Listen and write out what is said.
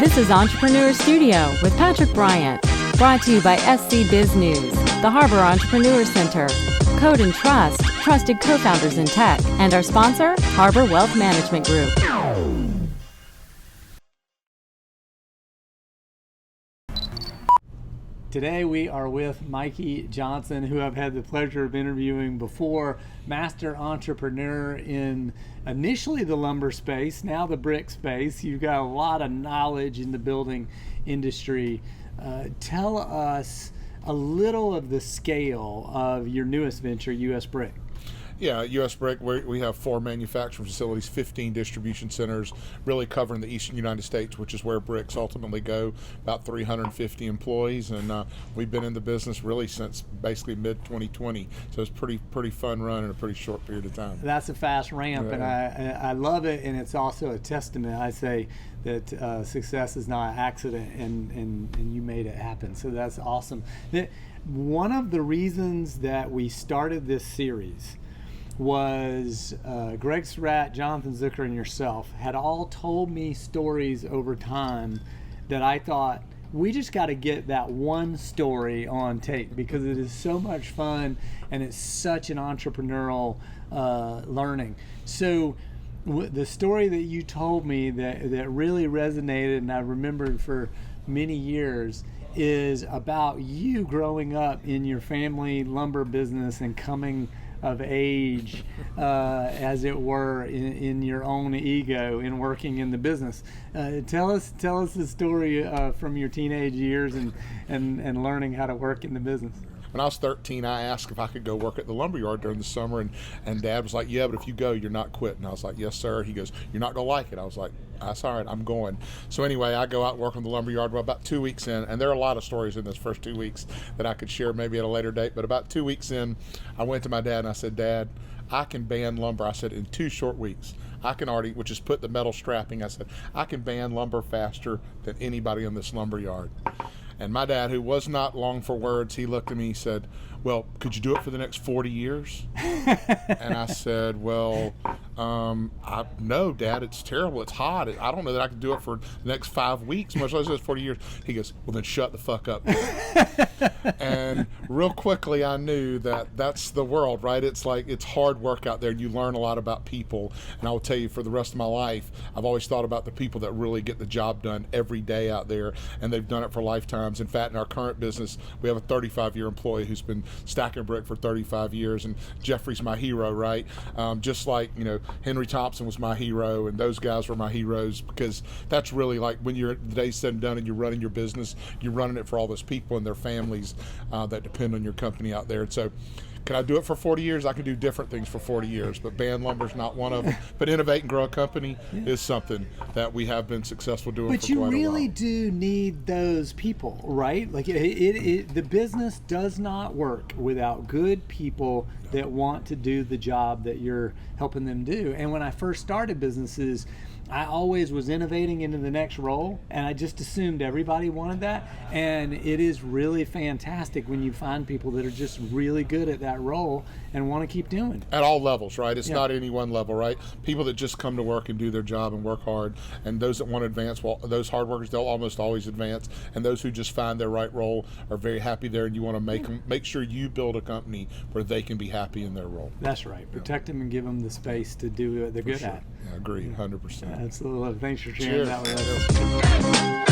This is Entrepreneur Studio with Patrick Bryant, brought to you by SC Biz News, the Harbor Entrepreneur Center, Code and Trust, trusted co-founders in tech, and our sponsor, Harbor Wealth Management Group. Today we are with Mikee Johnson, who I've had the pleasure of interviewing before, master entrepreneur in initially the lumber space, now the brick space. You've got a lot of knowledge in the building industry. Tell us a little of the scale of your newest venture, US Brick. Yeah, US Brick, we have 4 manufacturing facilities, 15 distribution centers, really covering the eastern United States, which is where bricks ultimately go, about 350 employees, and we've been in the business really since basically mid-2020, so it's pretty fun run in a pretty short period of time. That's a fast ramp, Yeah. and I love it, and it's also a testament, I say, that success is not an accident, and you made it happen, so that's awesome. One of the reasons that we started this series was Greg Surratt, Jonathan Zucker, and yourself had all told me stories over time that I thought, we just got to get that one story on tape because it is so much fun and it's such an entrepreneurial learning. So the story that you told me that really resonated and I remembered for many years is about you growing up in your family lumber business and coming of age, as it were, in your own ego in working in the business. Tell us the story from your teenage years and learning how to work in the business. When I was 13, I asked if I could go work at the lumberyard during the summer, and Dad was like, yeah, but if you go, you're not quitting. I was like, yes, sir. He goes, you're not going to like it. I was like, that's all right, I'm going. So anyway, I go out and work on the lumberyard. Well, about 2 weeks in, and there are a lot of stories in those first 2 weeks that I could share maybe at a later date, but about 2 weeks in, I went to my dad and I said, Dad, I can band lumber. I said, in 2 short weeks, I can already, which is put the metal strapping, I said, I can band lumber faster than anybody in this lumberyard. And my dad, who was not long for words, he looked at me, he said, well, could you do it for the next 40 years? And I said, well, no, Dad, it's terrible. It's hot. I don't know that I can do it for the next 5 weeks, much less 40 years. He goes, well, then shut the fuck up. And real quickly, I knew that that's the world, right? It's like, it's hard work out there. You learn a lot about people. And I will tell you, for the rest of my life, I've always thought about the people that really get the job done every day out there. And they've done it for lifetimes. In fact, in our current business, we have a 35-year employee who's been stacking brick for 35 years. And Jeffrey's my hero, right? Just like, Henry Thompson was my hero, and those guys were my heroes, because that's really like when you're the day's said and done and you're running your business, you're running it for all those people and their families that depend on your company out there. And so, can I do it for 40 years? I can do different things for 40 years, but band lumber's not one of them. But innovate and grow a company is something that we have been successful doing for quite a while. But you really do need those people, right? Like the business does not work without good people that want to do the job that you're helping them do. And when I first started businesses, I always was innovating into the next role, and I just assumed everybody wanted that. And it is really fantastic when you find people that are just really good at that role and want to keep doing. At all levels, right? It's not any one level, right? People that just come to work and do their job and work hard, and those that want to advance, well, those hard workers, they'll almost always advance, and those who just find their right role are very happy there, and you want to make sure you build a company where they can be happy in their role. That's right. Protect them and give them the space to do what they're good at. Yeah, I agree, 100%. Absolutely. Thanks for sharing that with us.